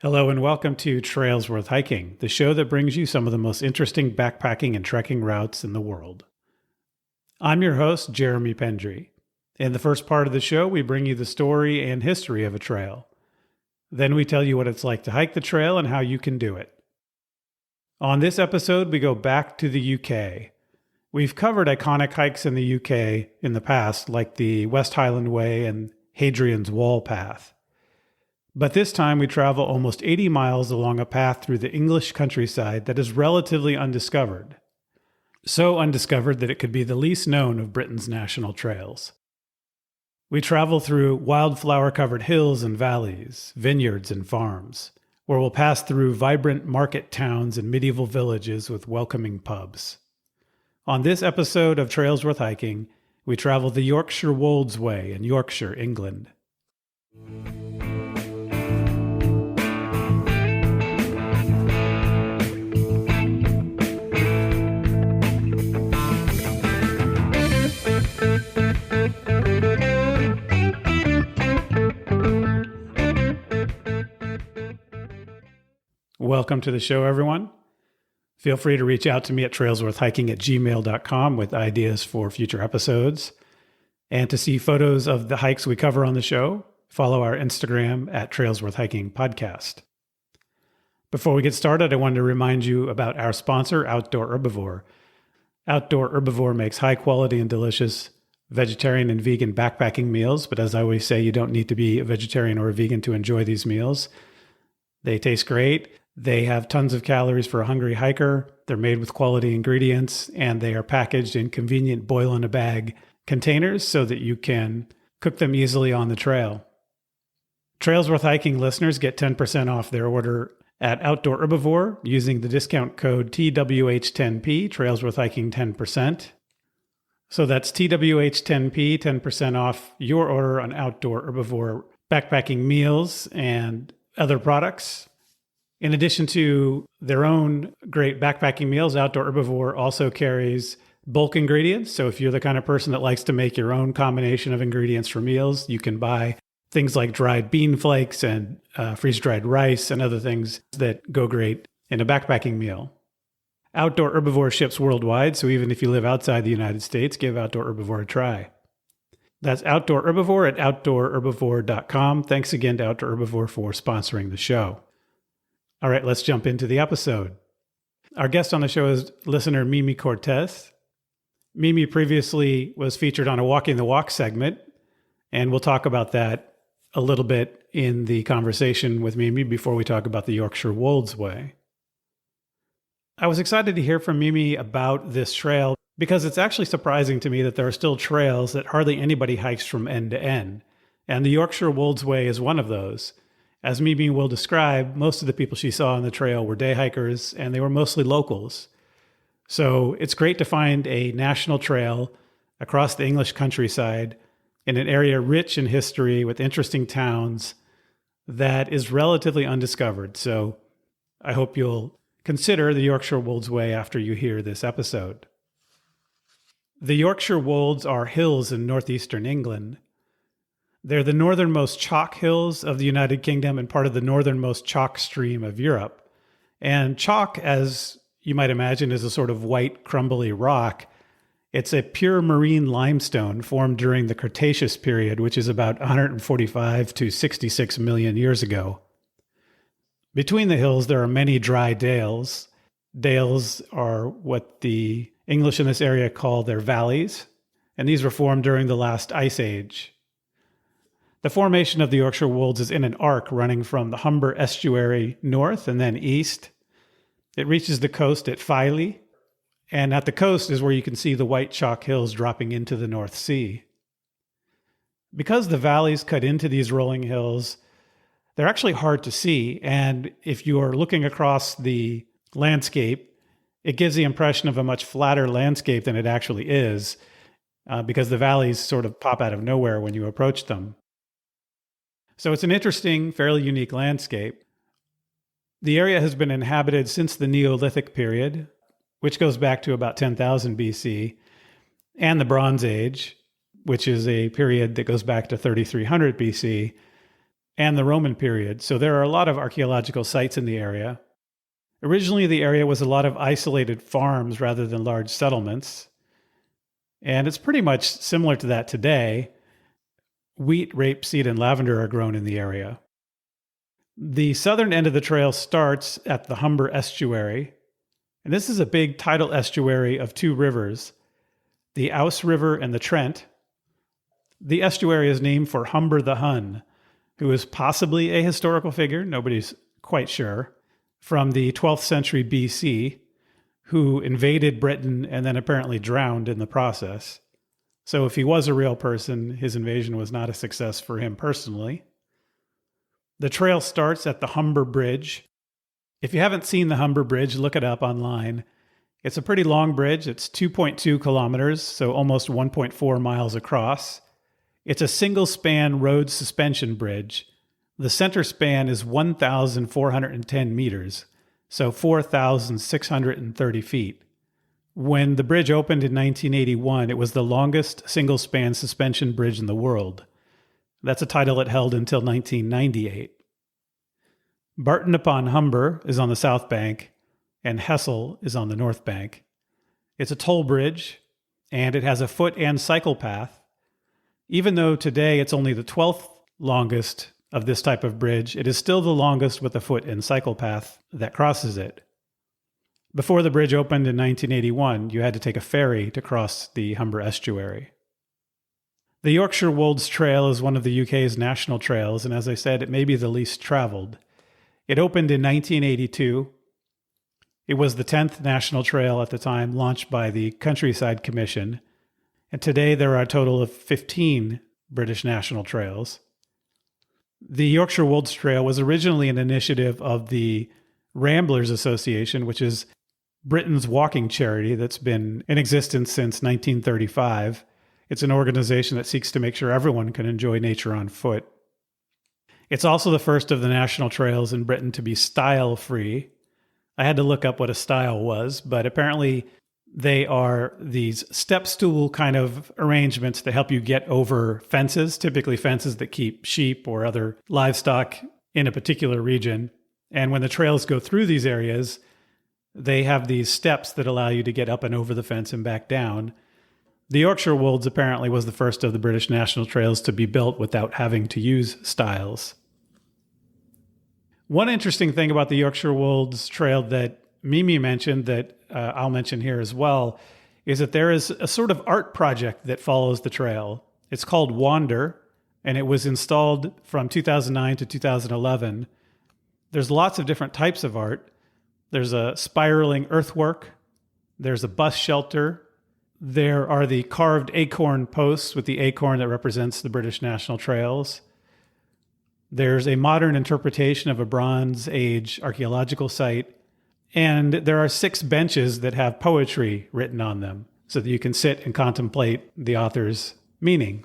Hello and welcome to Trails Worth Hiking, the show that brings you some of the most interesting backpacking and trekking routes in the world. I'm your host, Jeremy Pendry. In the first part of the show, we bring you the story and history of a trail. Then we tell you what it's like to hike the trail and how you can do it. On this episode, we go back to the UK. We've covered iconic hikes in the UK in the past, like the West Highland Way and Hadrian's Wall path. But this time we travel almost 80 miles along a path through the English countryside that is relatively undiscovered. So undiscovered that it could be the least known of Britain's national trails. We travel through wildflower-covered hills and valleys, vineyards and farms, where we'll pass through vibrant market towns and medieval villages with welcoming pubs. On this episode of Trails Worth Hiking, we travel the Yorkshire Wolds Way in Yorkshire, England. Welcome to the show, everyone. Feel free to reach out to me at trailsworthhiking@gmail.com with ideas for future episodes. And to see photos of the hikes we cover on the show, follow our Instagram at trailsworthhiking podcast. Before we get started, I wanted to remind you about our sponsor, Outdoor Herbivore. Outdoor Herbivore makes high quality and delicious vegetarian and vegan backpacking meals, but as I always say, you don't need to be a vegetarian or a vegan to enjoy these meals. They taste great. They have tons of calories for a hungry hiker. They're made with quality ingredients, and they are packaged in convenient boil-in-a-bag containers so that you can cook them easily on the trail. Trails Worth Hiking listeners get 10% off their order at Outdoor Herbivore using the discount code TWH10P, Trails Worth Hiking 10%. So that's TWH10P, 10% off your order on Outdoor Herbivore backpacking meals and other products. In addition to their own great backpacking meals, Outdoor Herbivore also carries bulk ingredients. So if you're the kind of person that likes to make your own combination of ingredients for meals, you can buy things like dried bean flakes and freeze-dried rice and other things that go great in a backpacking meal. Outdoor Herbivore ships worldwide, so even if you live outside the United States, give Outdoor Herbivore a try. That's Outdoor Herbivore at outdoorherbivore.com. Thanks again to Outdoor Herbivore for sponsoring the show. All right, let's jump into the episode. Our guest on the show is listener Mimi Cortes. Mimi previously was featured on a Walking the Walk segment, and we'll talk about that a little bit in the conversation with Mimi before we talk about the Yorkshire Wolds Way. I was excited to hear from Mimi about this trail because it's actually surprising to me that there are still trails that hardly anybody hikes from end to end, and the Yorkshire Wolds Way is one of those. As Mimi will describe, most of the people she saw on the trail were day hikers, and they were mostly locals. So it's great to find a national trail across the English countryside in an area rich in history with interesting towns that is relatively undiscovered. So I hope you'll consider the Yorkshire Wolds Way after you hear this episode. The Yorkshire Wolds are hills in northeastern England. They're the northernmost chalk hills of the United Kingdom and part of the northernmost chalk stream of Europe. And chalk, as you might imagine, is a sort of white, crumbly rock. It's a pure marine limestone formed during the Cretaceous period, which is about 145 to 66 million years ago. Between the hills, there are many dry dales. Dales are what the English in this area call their valleys, and these were formed during the last ice age. The formation of the Yorkshire Wolds is in an arc running from the Humber estuary north and then east. It reaches the coast at Filey, and at the coast is where you can see the white chalk hills dropping into the North Sea. Because the valleys cut into these rolling hills, they're actually hard to see, and if you're looking across the landscape, it gives the impression of a much flatter landscape than it actually is, because the valleys sort of pop out of nowhere when you approach them. So it's an interesting, fairly unique landscape. The area has been inhabited since the Neolithic period, which goes back to about 10,000 BC, and the Bronze Age, which is a period that goes back to 3300 BC. and the Roman period, so there are a lot of archaeological sites in the area. Originally, the area was a lot of isolated farms rather than large settlements, and it's pretty much similar to that today. Wheat, rapeseed, and lavender are grown in the area. The southern end of the trail starts at the Humber estuary, and this is a big tidal estuary of two rivers, the Ouse River and the Trent. The estuary is named for Humber the Hun, who is possibly a historical figure, nobody's quite sure, from the 12th century BC, who invaded Britain and then apparently drowned in the process. So if he was a real person, his invasion was not a success for him personally. The trail starts at the Humber Bridge. If you haven't seen the Humber Bridge, look it up online. It's a pretty long bridge. It's 2.2 kilometers, so almost 1.4 miles across. It's a single-span road suspension bridge. The center span is 1,410 meters, so 4,630 feet. When the bridge opened in 1981, it was the longest single-span suspension bridge in the world. That's a title it held until 1998. Barton upon Humber is on the south bank, and Hessel is on the north bank. It's a toll bridge, and it has a foot and cycle path. Even though today it's only the 12th longest of this type of bridge, it is still the longest with a foot and cycle path that crosses it. Before the bridge opened in 1981, you had to take a ferry to cross the Humber estuary. The Yorkshire Wolds Trail is one of the UK's national trails, and as I said, it may be the least traveled. It opened in 1982. It was the 10th national trail at the time, launched by the Countryside Commission, and today there are a total of 15 British national trails. The Yorkshire Wolds Trail was originally an initiative of the Ramblers Association, which is Britain's walking charity that's been in existence since 1935. It's an organization that seeks to make sure everyone can enjoy nature on foot. It's also the first of the national trails in Britain to be stile-free. I had to look up what a stile was, but apparently they are these step stool kind of arrangements that help you get over fences, typically fences that keep sheep or other livestock in a particular region. And when the trails go through these areas, they have these steps that allow you to get up and over the fence and back down. The Yorkshire Wolds apparently was the first of the British national trails to be built without having to use stiles. One interesting thing about the Yorkshire Wolds Trail that Mimi mentioned that I'll mention here as well is that there is a sort of art project that follows the trail. It's called Wander, and it was installed from 2009 to 2011. There's lots of different types of art. There's a spiraling earthwork. There's a bus shelter. There are the carved acorn posts with the acorn that represents the British national trails. There's a modern interpretation of a Bronze Age archaeological site. And there are 6 benches that have poetry written on them so that you can sit and contemplate the author's meaning.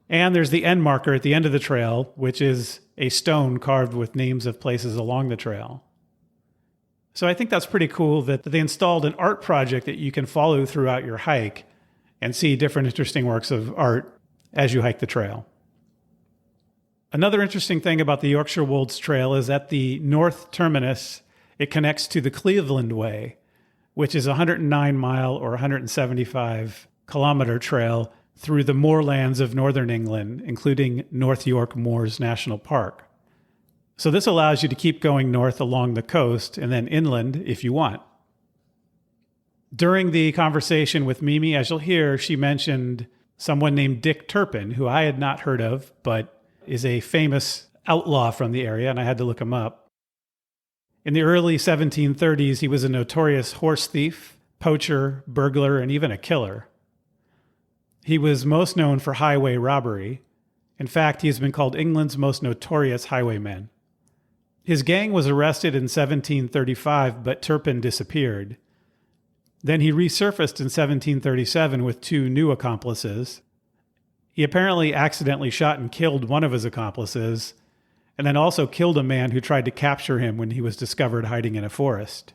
And there's the end marker at the end of the trail, which is a stone carved with names of places along the trail. So I think that's pretty cool that they installed an art project that you can follow throughout your hike and see different interesting works of art as you hike the trail. Another interesting thing about the Yorkshire Wolds Trail is at the north terminus, it connects to the Cleveland Way, which is a 109-mile or 175-kilometer trail through the moorlands of northern England, including North York Moors National Park. So this allows you to keep going north along the coast and then inland if you want. During the conversation with Mimi, as you'll hear, she mentioned someone named Dick Turpin, who I had not heard of, but is a famous outlaw from the area, and I had to look him up. In the early 1730s, he was a notorious horse thief, poacher, burglar, and even a killer. He was most known for highway robbery. In fact, he has been called England's most notorious highwayman. His gang was arrested in 1735, but Turpin disappeared. Then he resurfaced in 1737 with 2 new accomplices. He apparently accidentally shot and killed one of his accomplices, and then also killed a man who tried to capture him when he was discovered hiding in a forest.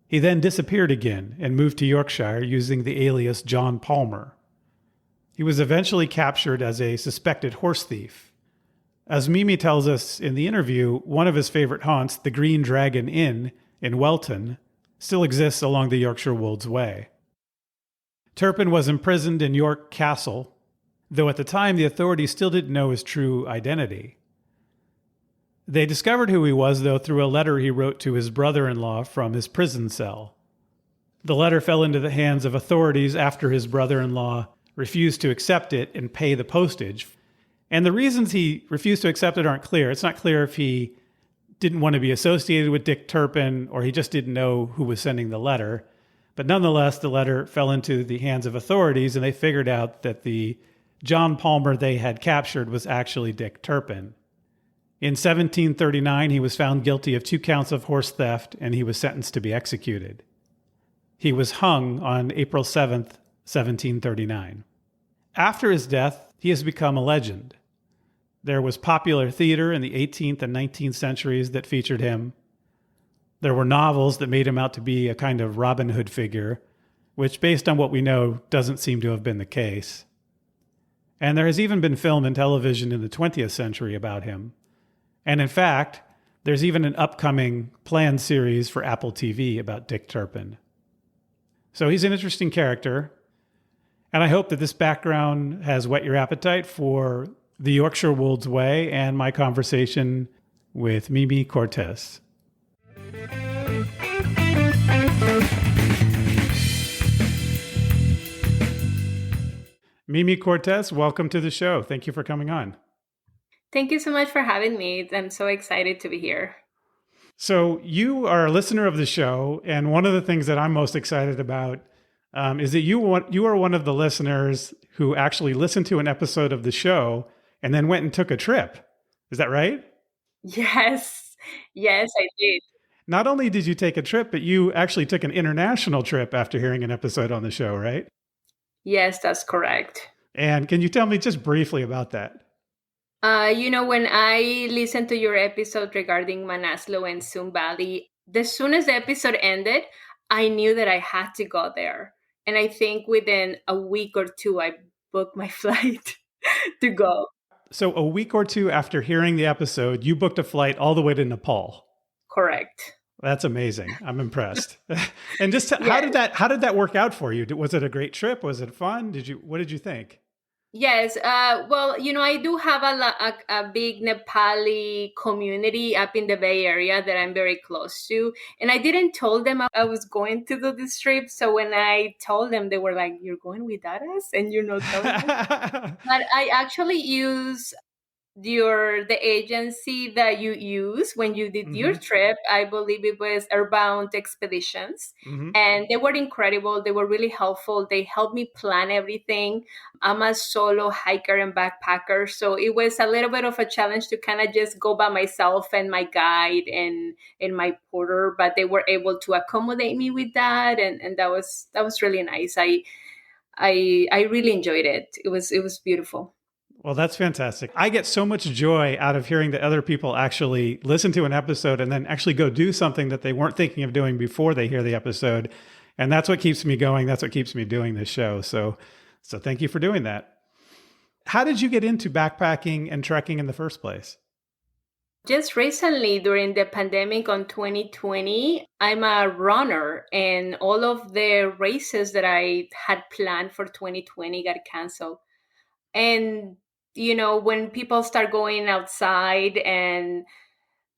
He then disappeared again and moved to Yorkshire using the alias John Palmer. He was eventually captured as a suspected horse thief. As Mimi tells us in the interview, one of his favorite haunts, the Green Dragon Inn in Welton, still exists along the Yorkshire Wolds Way. Turpin was imprisoned in York Castle, though at the time the authorities still didn't know his true identity. They discovered who he was, though, through a letter he wrote to his brother-in-law from his prison cell. The letter fell into the hands of authorities after his brother-in-law refused to accept it and pay the postage. And the reasons he refused to accept it aren't clear. It's not clear if he didn't want to be associated with Dick Turpin or he just didn't know who was sending the letter. But nonetheless, the letter fell into the hands of authorities and they figured out that the John Palmer they had captured was actually Dick Turpin. In 1739, he was found guilty of 2 counts of horse theft and he was sentenced to be executed. He was hung on April 7th, 1739. After his death, he has become a legend. There was popular theater in the 18th and 19th centuries that featured him. There were novels that made him out to be a kind of Robin Hood figure, which, based on what we know, doesn't seem to have been the case. And there has even been film and television in the 20th century about him. And in fact, there's even an upcoming planned series for Apple TV about Dick Turpin. So he's an interesting character. And I hope that this background has whet your appetite for the Yorkshire Wolds Way and my conversation with Mimi Cortes. Mimi Cortes, welcome to the show. Thank you for coming on. Thank you so much for having me. I'm so excited to be here. So you are a listener of the show, and one of the things that I'm most excited about is that you are one of the listeners who actually listened to an episode of the show and then went and took a trip. Is that right? Yes, I did. Not only did you take a trip, but you actually took an international trip after hearing an episode on the show, right? Yes, that's correct. And can you tell me just briefly about that? When I listened to your episode regarding Manaslu and Sun Valley, as soon as the episode ended, I knew that I had to go there. And I think within a week or two, I booked my flight to go. So a week or two after hearing the episode, you booked a flight all the way to Nepal. Correct. That's amazing. I'm impressed. And just how did that work out for you? Was it a great trip? Was it fun? What did you think? Yes. Well, I do have a big Nepali community up in the Bay Area that I'm very close to. And I didn't tell them I was going to do this trip. So when I told them, they were like, "You're going without us and you're not telling us?" But I actually use the agency that you use when you did your trip. I believe it was Airbound Expeditions, and they were incredible. They were really helpful. They helped me plan everything. I'm a solo hiker and backpacker, so it was a little bit of a challenge to kind of just go by myself and my guide and my porter, but they were able to accommodate me with that, and that was really nice. I really enjoyed it. It was beautiful. Well, that's fantastic. I get so much joy out of hearing that other people actually listen to an episode and then actually go do something that they weren't thinking of doing before they hear the episode. And that's what keeps me going. That's what keeps me doing this show. So thank you for doing that. How did you get into backpacking and trekking in the first place? Just recently, during the pandemic on 2020, I'm a runner, and all of the races that I had planned for 2020 got canceled. And when people start going outside, and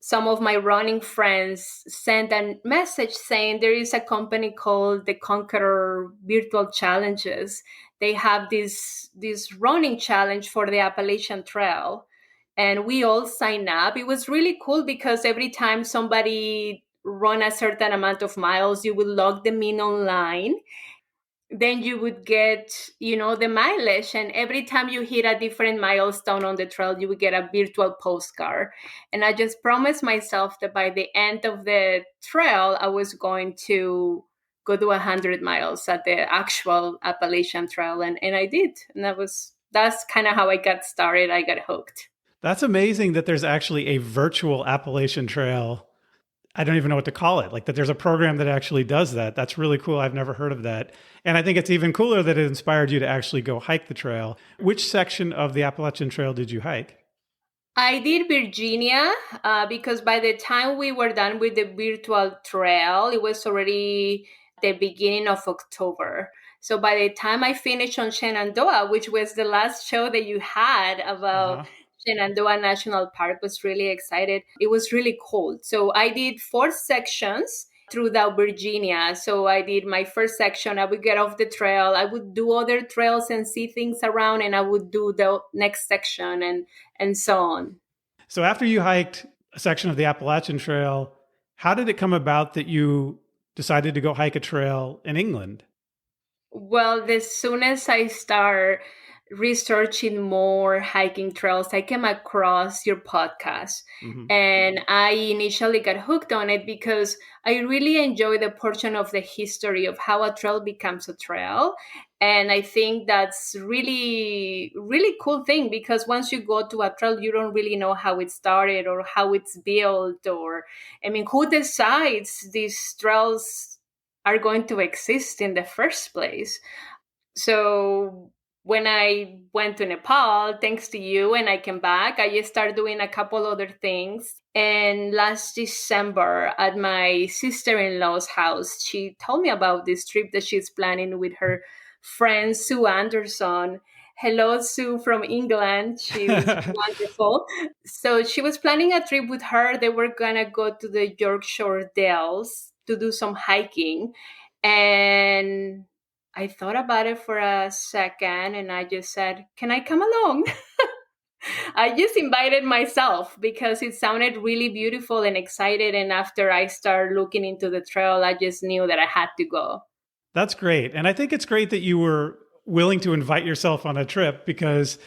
some of my running friends sent a message saying there is a company called the Conqueror Virtual Challenges. They have this running challenge for the Appalachian Trail, and we all sign up. It was really cool because every time somebody run a certain amount of miles, you will log them in online. Then you would get, the mileage. And every time you hit a different milestone on the trail, you would get a virtual postcard. And I just promised myself that by the end of the trail, I was going to go do 100 miles at the actual Appalachian Trail. And I did. And that's kind of how I got started. I got hooked. That's amazing that there's actually a virtual Appalachian Trail. I don't even know what to call it. Like that there's a program that actually does that. That's really cool. I've never heard of that. And I think it's even cooler that it inspired you to actually go hike the trail. Which section of the Appalachian Trail did you hike? I did Virginia because by the time we were done with the virtual trail, it was already the beginning of October. So by the time I finished on Shenandoah, which was the last show that you had about Uh-huh. Shenandoah National Park, was really excited. It was really cold. So I did 4 sections throughout Virginia. So I did my first section. I would get off the trail. I would do other trails and see things around, and I would do the next section and so on. So after you hiked a section of the Appalachian Trail, how did it come about that you decided to go hike a trail in England? Well, as soon as I start researching more hiking trails, I came across your podcast. Hmm. And I initially got hooked on it because I really enjoy the portion of the history of how a trail becomes a trail. And I think that's really, really cool thing because once you go to a trail, you don't really know how it started or how it's built, or, I mean, who decides these trails are going to exist in the first place. So when I went to Nepal, thanks to you, and I came back, I just started doing a couple other things. And last December at my sister-in-law's house, she told me about this trip that she's planning with her friend Sue Anderson. Hello, Sue from England. She's wonderful. So she was planning a trip with her. They were gonna go to the Yorkshire Dales to do some hiking. And I thought about it for a second and I just said, can I come along? I just invited myself because it sounded really beautiful and excited. And after I started looking into the trail, I just knew that I had to go. That's great. And I think it's great that you were willing to invite yourself on a trip because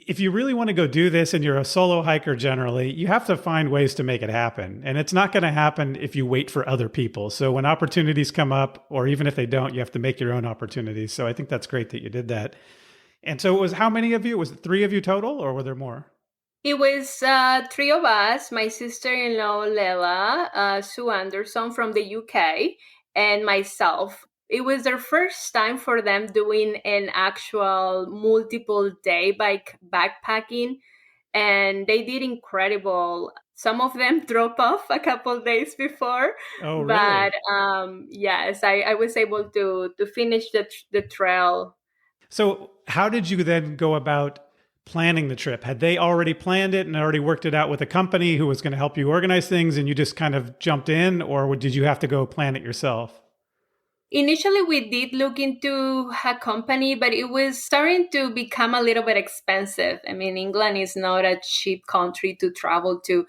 if you really want to go do this and you're a solo hiker generally, you have to find ways to make it happen. And it's not going to happen if you wait for other people. So when opportunities come up, or even if they don't, you have to make your own opportunities. So I think that's great that you did that. And so it was how many of you? Was it three of you total, or were there more? It was three of us, my sister-in-law Lela, Sue Anderson from the UK, and myself. It was their first time for them doing an actual multiple day bike backpacking, and they did incredible. Some of them dropped off a couple days before, Oh, but really? yes, I was able to finish the trail. So how did you then go about planning the trip? Had they already planned it and already worked it out with a company who was going to help you organize things and you just kind of jumped in, or did you have to go plan it yourself? Initially, we did look into a company, but it was starting to become a little bit expensive. I mean, England is not a cheap country to travel to.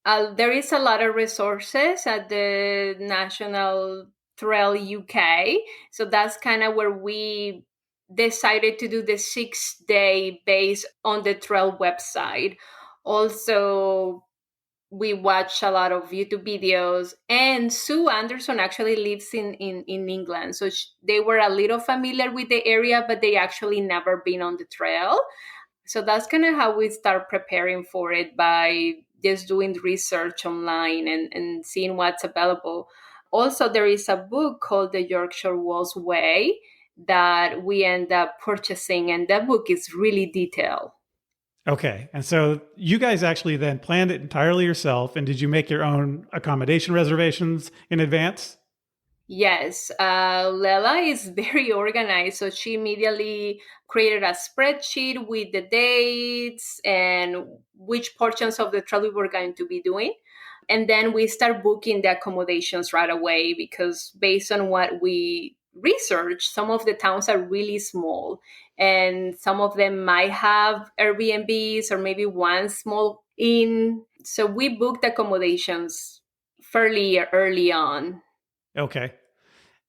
There is a lot of resources at the National Trail UK. So that's kind of where we decided to do the 6 day based on the trail website. Also, we watch a lot of YouTube videos, and Sue Anderson actually lives in England. So they were a little familiar with the area, but they actually never been on the trail. So that's kind of how we start preparing for it, by just doing research online and seeing what's available. Also, there is a book called The Yorkshire Wolds Way that we end up purchasing, and that book is really detailed. Okay. And so you guys actually then planned it entirely yourself. And did you make your own accommodation reservations in advance? Yes, Lela is very organized. So she immediately created a spreadsheet with the dates and which portions of the trail we were going to be doing. And then we start booking the accommodations right away because based on what we researched, some of the towns are really small and some of them might have Airbnbs or maybe one small inn. So we booked accommodations fairly early on. Okay.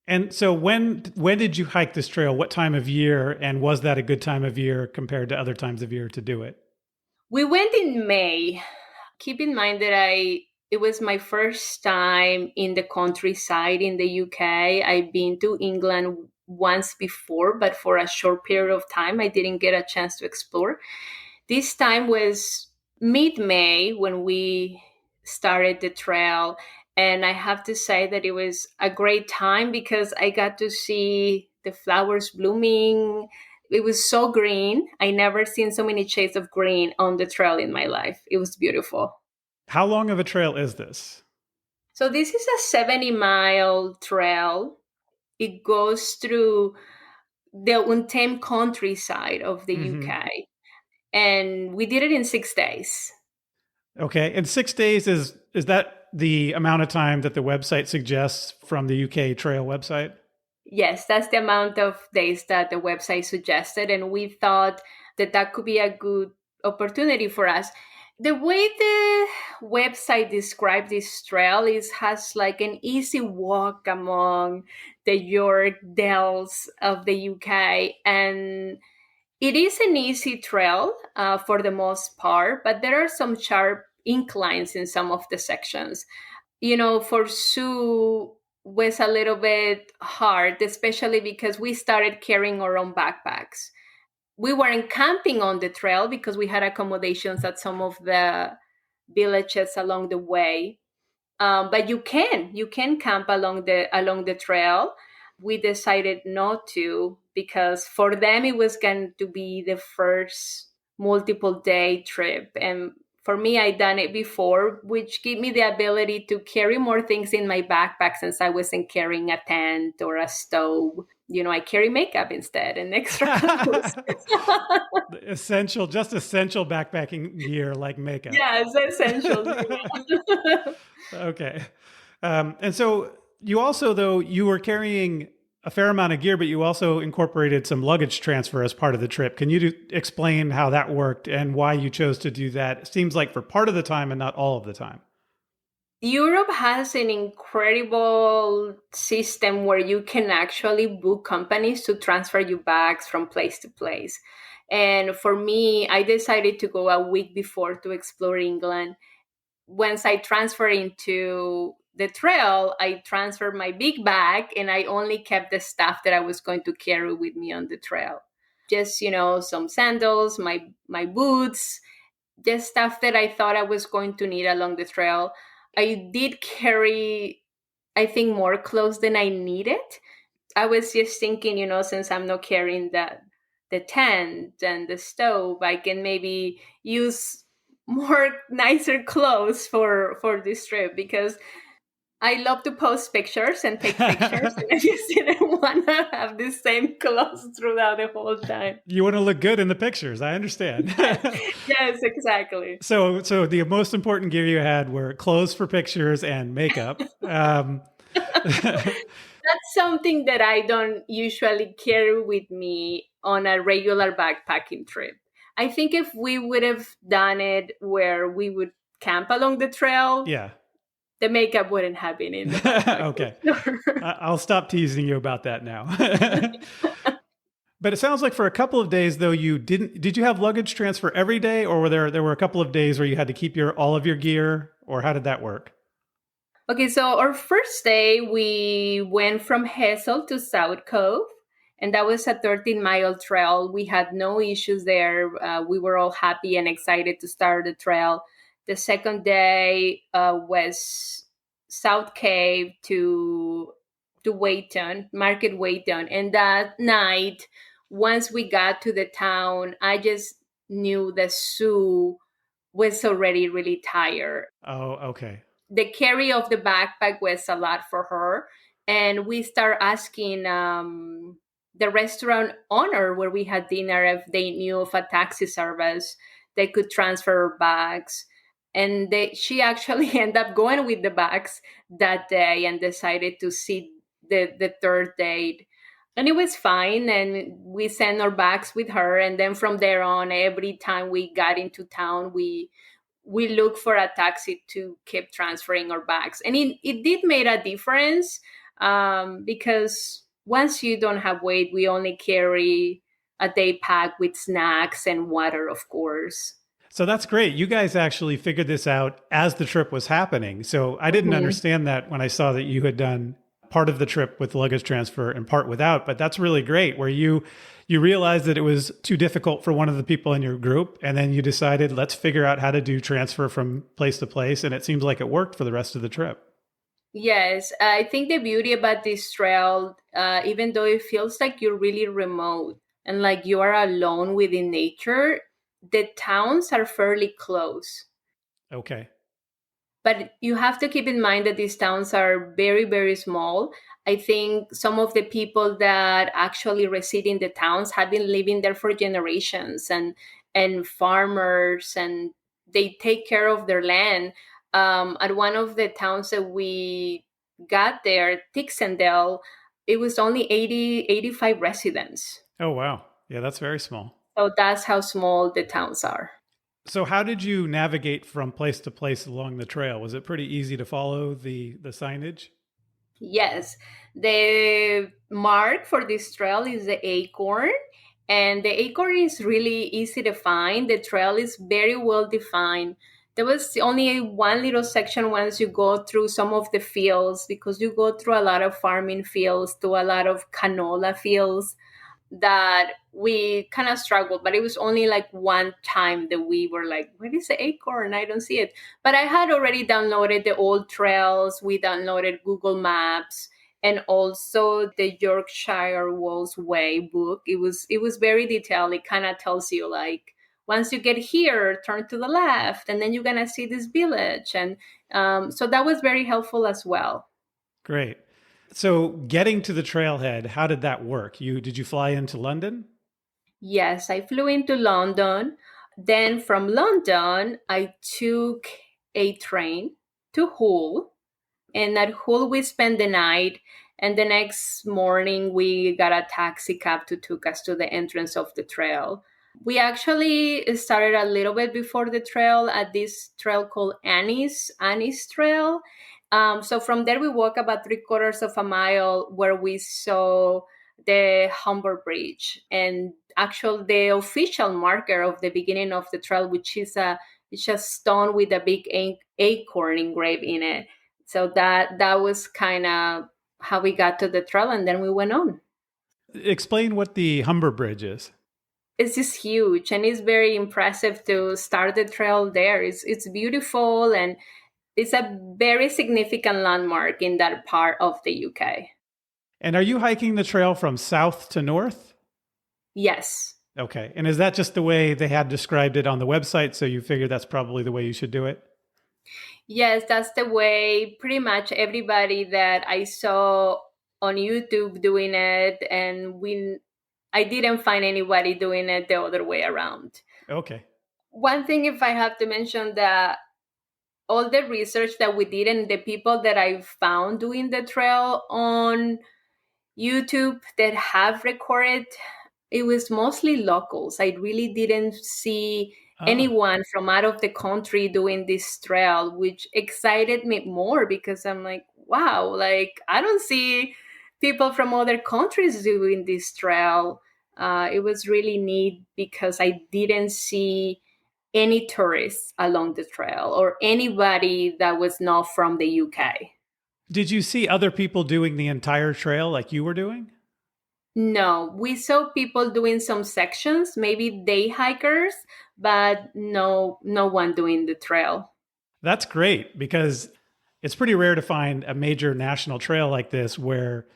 And so when did you hike this trail? What time of year? And was that a good time of year compared to other times of year to do it? We went in May. Keep in mind that it was my first time in the countryside in the UK. I've been to England once before, but for a short period of time, I didn't get a chance to explore. This time was mid-May when we started the trail, and I have to say that it was a great time because I got to see the flowers blooming. It was so green. I never seen so many shades of green on the trail in my life. It was beautiful. How long of a trail is this? So this is a 70-mile trail. It goes through the untamed countryside of the Mm-hmm. UK. And we did it in 6 days. Okay. And 6 days is that the amount of time that the website suggests from the UK trail website? Yes, that's the amount of days that the website suggested. And we thought that that could be a good opportunity for us. The way the website described this trail is has like an easy walk among the York Dells of the UK. And it is an easy trail for the most part, but there are some sharp inclines in some of the sections. For Sue was a little bit hard, especially because we started carrying our own backpacks. We weren't camping on the trail because we had accommodations at some of the villages along the way. But you can camp along the trail. We decided not to because for them it was going to be the first multiple day trip, and for me I done it before, which gave me the ability to carry more things in my backpack since I wasn't carrying a tent or a stove. I carry makeup instead and extra clothes. Just essential backpacking gear like makeup. Yeah, it's essentials. Okay. And so you also, though, you were carrying a fair amount of gear, but you also incorporated some luggage transfer as part of the trip. Can you explain how that worked and why you chose to do that? It seems like for part of the time and not all of the time. Europe has an incredible system where you can actually book companies to transfer your bags from place to place. And for me, I decided to go a week before to explore England. Once I transferred into the trail, I transferred my big bag and I only kept the stuff that I was going to carry with me on the trail. Just, some sandals, my boots, just stuff that I thought I was going to need along the trail. I did carry, I think, more clothes than I needed. I was just thinking, since I'm not carrying the tent and the stove, I can maybe use more nicer clothes for this trip because I love to post pictures and take pictures, and I just didn't want to have the same clothes throughout the whole time. You want to look good in the pictures. I understand. Yes, exactly. So the most important gear you had were clothes for pictures and makeup. That's something that I don't usually carry with me on a regular backpacking trip. I think if we would have done it where we would camp along the trail, Yeah. the makeup wouldn't have been in the backpack. Okay. I'll stop teasing you about that now. But it sounds like for a couple of days, though, did you have luggage transfer every day, or there were a couple of days where you had to keep all of your gear, or how did that work? Okay, so our first day, we went from Hazel to South Cove, and that was a 13-mile trail. We had no issues there. We were all happy and excited to start the trail. The second day was South Cave to Wayton, Market Wayton. And that night, once we got to the town, I just knew that Sue was already really tired. Oh, okay. The carry of the backpack was a lot for her. And we start asking the restaurant owner where we had dinner if they knew of a taxi service they could transfer bags. And she actually ended up going with the bags that day and decided to see the third date. And it was fine. And we sent our bags with her. And then from there on, every time we got into town, we looked for a taxi to keep transferring our bags. And it did make a difference because once you don't have weight, we only carry a day pack with snacks and water, of course. So that's great. You guys actually figured this out as the trip was happening. So I didn't understand that when I saw that you had done part of the trip with luggage transfer and part without, but that's really great where you realized that it was too difficult for one of the people in your group. And then you decided, let's figure out how to do transfer from place to place. And it seems like it worked for the rest of the trip. Yes, I think the beauty about this trail, even though it feels like you're really remote, and like you are alone within nature, the towns are fairly close. Okay. But you have to keep in mind that these towns are very, very small. I think some of the people that actually reside in the towns have been living there for generations, and farmers, and they take care of their land. At one of the towns that we got there, Tixendale, it was only 85 residents. Oh, wow. Yeah, that's very small. So that's how small the towns are. So how did you navigate from place to place along the trail? Was it pretty easy to follow the signage? Yes, the mark for this trail is the acorn, and the acorn is really easy to find. The trail is very well defined. There was only one little section once you go through some of the fields, because you go through a lot of farming fields, to a lot of canola fields, that we kind of struggled, but it was only like one time that we were like, where is the acorn? I don't see it. But I had already downloaded the old trails. We downloaded Google Maps, and also the Yorkshire Wolds Way book. It was very detailed. It kind of tells you like, once you get here, turn to the left, and then you're gonna see this village. And so that was very helpful as well. Great. So getting to the trailhead, how did that work? Did you fly into London? Yes, I flew into London. Then from London, I took a train to Hull. And at Hull, we spent the night. And the next morning, we got a taxi cab to took us to the entrance of the trail. We actually started a little bit before the trail at this trail called Annie's Trail. So from there, we walked about 3/4 of a mile, where we saw the Humber Bridge, and actually the official marker of the beginning of the trail, which is it's a stone with a big acorn engraved in it. So that was kind of how we got to the trail, and then we went on. Explain what the Humber Bridge is. It's just huge, and it's very impressive to start the trail there. It's beautiful, and it's a very significant landmark in that part of the UK. And are you hiking the trail from south to north? Yes. Okay. And is that just the way they had described it on the website? So you figured that's probably the way you should do it? Yes, that's the way pretty much everybody that I saw on YouTube doing it, and I didn't find anybody doing it the other way around. Okay. One thing, if I have to mention, that all the research that we did and the people that I found doing the trail on YouTube that have recorded, it was mostly locals. I really didn't see Ah. anyone from out of the country doing this trail, which excited me more, because I'm like, wow, like I don't see people from other countries doing this trail. It was really neat because I didn't see any tourists along the trail or anybody that was not from the UK. Did you see other people doing the entire trail like you were doing? No, we saw people doing some sections, maybe day hikers, but no one doing the trail. That's great because it's pretty rare to find a major national trail like this where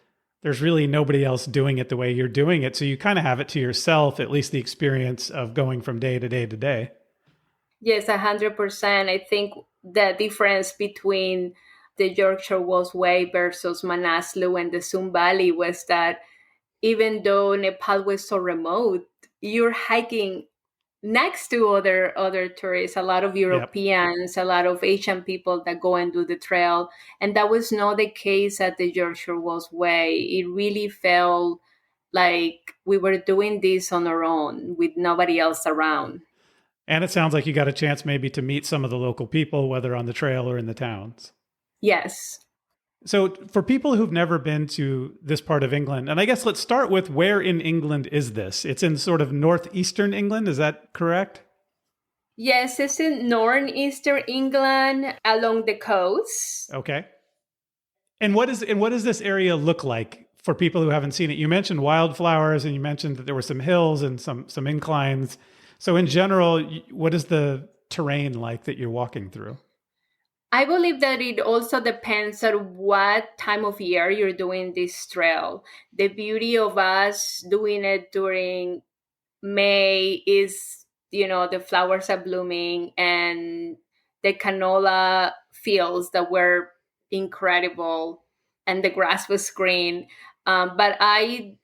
there's really nobody else doing it the way you're doing it. So you kind of have it to yourself, at least the experience of going from day to day to day. Yes, 100%. I think the difference between the Yorkshire Wolds Way versus Manaslu and the Sun Valley was that even though Nepal was so remote, you're hiking next to other tourists, a lot of Yep. Europeans, a lot of Asian people that go and do the trail. And that was not the case at the Yorkshire Wolds Way. It really felt like we were doing this on our own with nobody else around. And it sounds like you got a chance maybe to meet some of the local people, whether on the trail or in the towns. Yes. So, for people who've never been to this part of England, and I guess let's start with where in England is this? It's in sort of northeastern England, is that correct? Yes, it's in northeastern England along the coast. Okay. And what does this area look like for people who haven't seen it? You mentioned wildflowers and you mentioned that there were some hills and some inclines. So in general, what is the terrain like that you're walking through? I believe that it also depends on what time of year you're doing this trail. The beauty of us doing it during May is, the flowers are blooming and the canola fields that were incredible and the grass was green. But I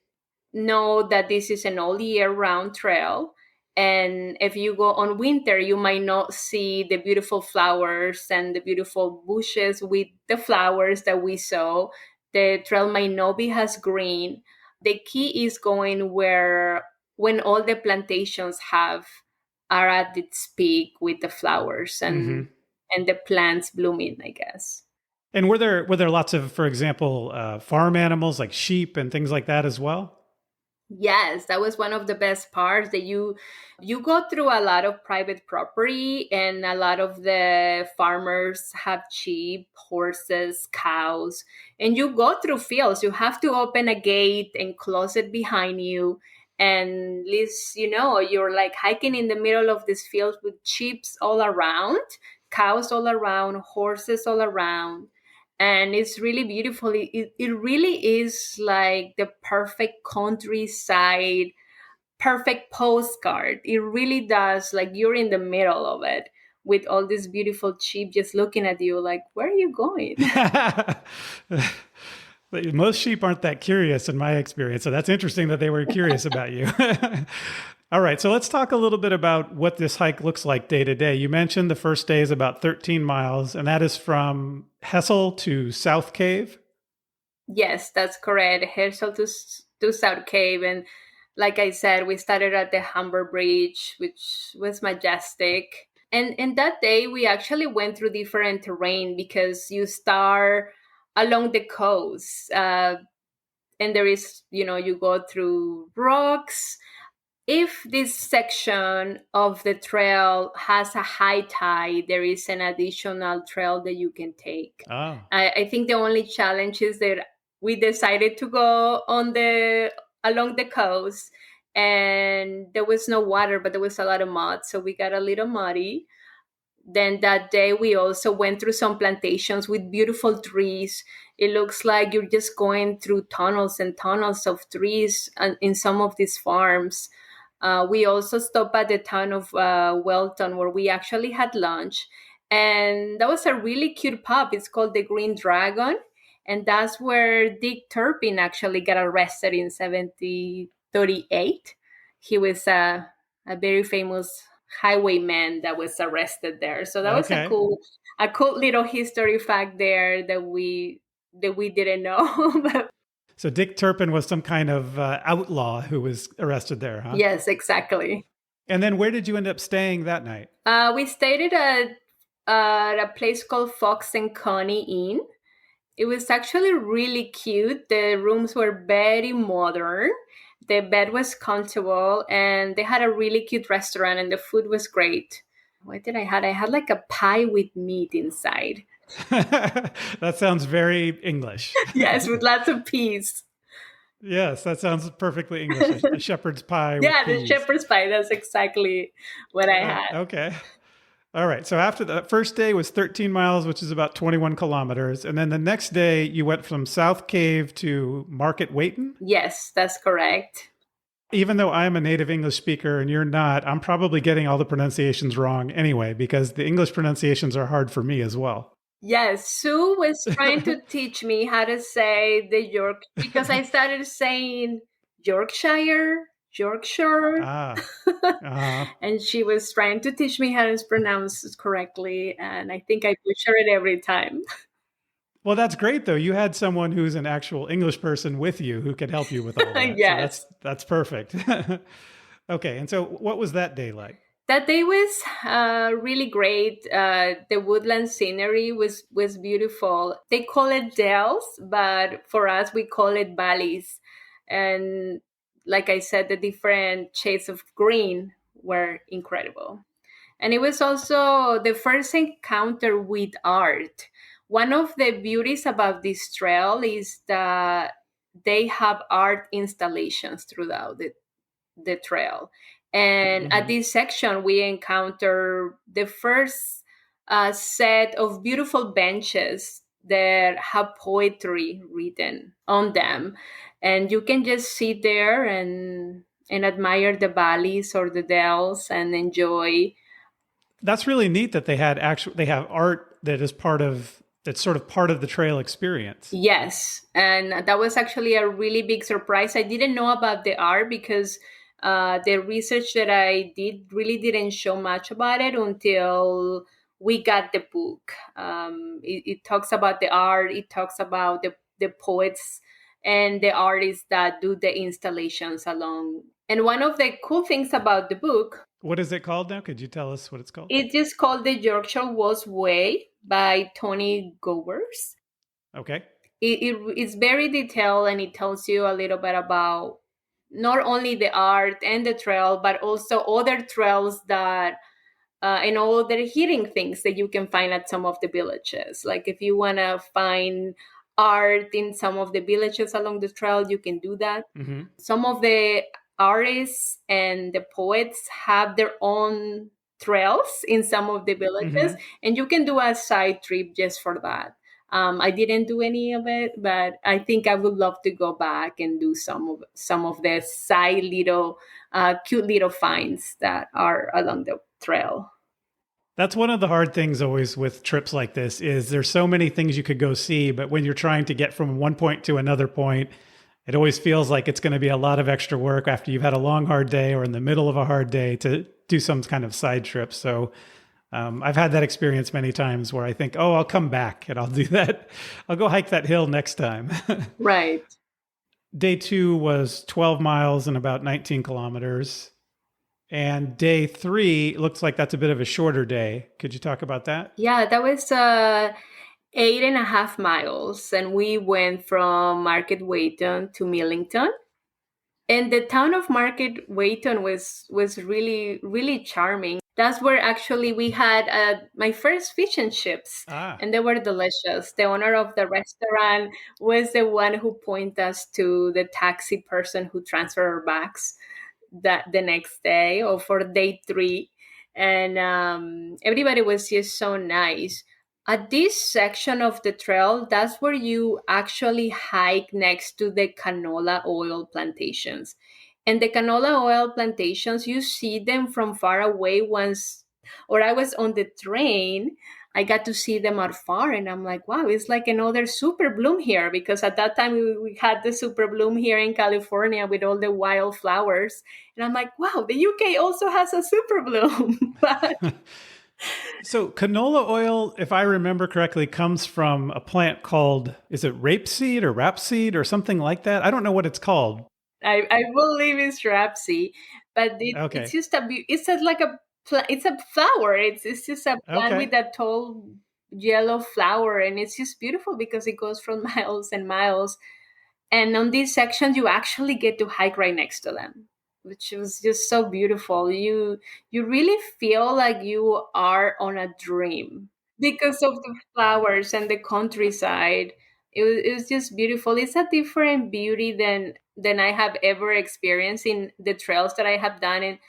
know that this is an all year round trail. And if you go on winter, you might not see the beautiful flowers and the beautiful bushes with the flowers that we saw. The trail might not be as green. The key is going where when all the plantations are at its peak with the flowers Mm-hmm. and the plants blooming, I guess. And were there lots of, for example, farm animals like sheep and things like that as well? Yes, that was one of the best parts that you go through a lot of private property and a lot of the farmers have sheep, horses, cows, and you go through fields. You have to open a gate and close it behind you. And at least, you're like hiking in the middle of this field with sheep all around, cows all around, horses all around, and it's really beautiful. It really is like the perfect countryside, perfect postcard. It really does. Like you're in the middle of it with all these beautiful sheep just looking at you like, where are you going? Most sheep aren't that curious in my experience. So that's interesting that they were curious about you. All right. So let's talk a little bit about what this hike looks like day to day. You mentioned the first day is about 13 miles, and that is from Hessel to South Cave. Yes, that's correct. Hersel to South Cave. And like I said, we started at the Humber Bridge, which was majestic. And that day we actually went through different terrain because you start along the coast. And there is, you go through rocks. If this section of the trail has a high tide, there is an additional trail that you can take. Oh. I think the only challenge is that we decided to go along the coast, and there was no water, but there was a lot of mud, so we got a little muddy. Then that day we also went through some plantations with beautiful trees. It looks like you're just going through tunnels and tunnels of trees in some of these farms. We also stopped at the town of Welton, where we actually had lunch. And that was a really cute pub. It's called the Green Dragon. And that's where Dick Turpin actually got arrested in 1738. He was a very famous highwayman that was arrested there. So that was Okay. a cool little history fact there that we didn't know. So Dick Turpin was some kind of outlaw who was arrested there, huh? Yes, exactly. And then where did you end up staying that night? We stayed at a place called Fox and Connie Inn. It was actually really cute. The rooms were very modern. The bed was comfortable, and they had a really cute restaurant, and the food was great. What did I had? I had like a pie with meat inside. That sounds very English. Yes, with lots of peas. Yes, that sounds perfectly English. A shepherd's pie with Yeah, the peas. shepherd's pie. That's exactly what I had. Okay. All right. So after the first day was 13 miles, which is about 21 kilometers. And then the next day you went from South Cave to Market Waiton. Yes, that's correct. Even though I'm a native English speaker and you're not, I'm probably getting all the pronunciations wrong anyway, because the English pronunciations are hard for me as well. Yes, Sue was trying to teach me how to say the York because I started saying Yorkshire, Yorkshire. Ah. Uh-huh. And she was trying to teach me how to pronounce it correctly. And I think I butcher it every time. Well, that's great though. You had someone who's an actual English person with you who could help you with all that. So Yes. that's perfect. Okay. And so what was that day like? That day was really great. The woodland scenery was beautiful. They call it dells, but for us, we call it valleys. And like I said, the different shades of green were incredible. And it was also the first encounter with art. One of the beauties about this trail is that they have art installations throughout the trail. And at Hmm. this section, we encounter the first a set of beautiful benches that have poetry written on them, and you can just sit there and admire the valleys or the dells and enjoy. That's really neat that they have art that is that's sort of part of the trail experience. Yes, and that was actually a really big surprise. I didn't know about the art because the research that I did really didn't show much about it until we got the book. It talks about the art, it talks about the poets and the artists that do the installations along. And one of the cool things about the book, What is it called now? Could you tell us what it's called? it's just called The Yorkshire Wolds Way by Tony Gowers. Okay. It's very detailed, and it tells you a little bit about not only the art and the trail, but also other trails that and all the hidden things that you can find at some of the villages. Like if you want to find art in some of the villages along the trail, you can do that. Mm-hmm. Some of the artists and the poets have their own trails in some of the villages, Mm-hmm. and you can do a side trip just for that. I didn't do any of it, but I think I would love to go back and do some of the side little, cute little finds that are along the trail. That's one of the hard things always with trips like this is there's so many things you could go see, but when you're trying to get from one point to another point, it always feels like it's going to be a lot of extra work after you've had a long, hard day or in the middle of a hard day to do some kind of side trip. So I've had that experience many times where I think, oh, I'll come back and I'll do that. I'll go hike that hill next time. Right. Day 2 was 12 miles and about 19 kilometers. And day 3 looks like that's a bit of a shorter day. Could you talk about that? Yeah, that was 8.5 miles, and we went from Market Wayton to Millington. And the town of Market Wayton was really really charming. That's where actually we had my first fish and chips, Ah, and they were delicious. The owner of the restaurant was the one who pointed us to the taxi person who transferred our bags that the next day or for day 3, and everybody was just so nice. At this section of the trail, that's where you actually hike next to the canola oil plantations. And the canola oil plantations, you see them from far away. Once, or I was on the train, I got to see them afar, and I'm like, wow, it's like another super bloom here, because at that time we had the super bloom here in California with all the wildflowers. And I'm like, wow, the UK also has a super bloom. But so canola oil, if I remember correctly, comes from a plant called, is it rapeseed or rapseed or something like that? I don't know what it's called. I believe it's Rapsy, but it's Okay. just it's a, like a it's a flower. It's just a plant Okay. with a tall yellow flower, and it's just beautiful because it goes from miles and miles. And on these sections, you actually get to hike right next to them, which was just so beautiful. You really feel like you are on a dream because of the flowers and the countryside. It was just beautiful. It's a different beauty than I have ever experienced in the trails that I have done. And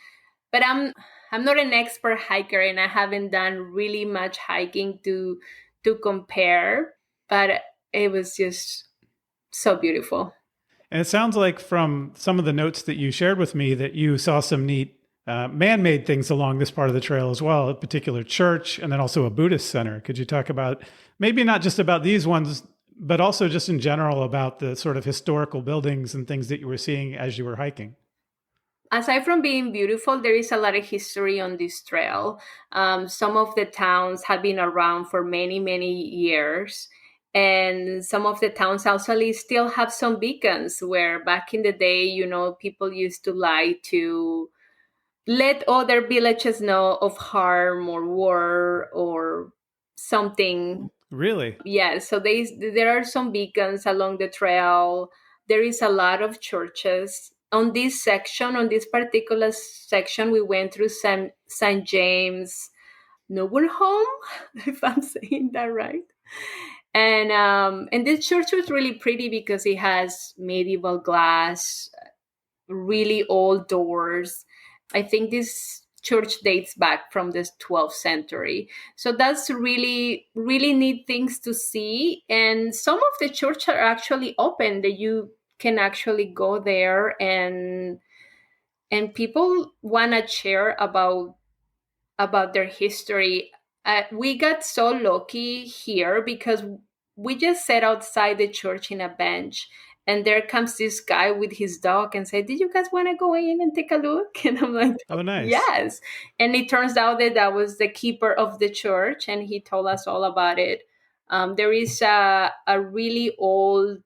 but I'm not an expert hiker, and I haven't done really much hiking to compare. But it was just so beautiful. And it sounds like from some of the notes that you shared with me that you saw some neat man-made things along this part of the trail as well, a particular church and then also a Buddhist center. Could you talk about maybe not just about these ones, but also just in general about the sort of historical buildings and things that you were seeing as you were hiking? Aside from being beautiful, there is a lot of history on this trail. Some of the towns have been around for many, many years. And some of the towns actually still have some beacons where back in the day, people used to lie to let other villages know of harm or war or something. Really? Yeah, so there are some beacons along the trail. There is a lot of churches. On this particular section, we went through St. James Noble Home, if I'm saying that right. And this church was really pretty because it has medieval glass, really old doors. I think this church dates back from the 12th century. So that's really, really neat things to see. And some of the churches are actually open that you can actually go there, and people want to share about their history. We got so lucky here because we just sat outside the church in a bench, and there comes this guy with his dog and said, "Did you guys want to go in and take a look?" And I'm like, Oh, nice. "Yes." And it turns out that that was the keeper of the church, and he told us all about it. There is a really old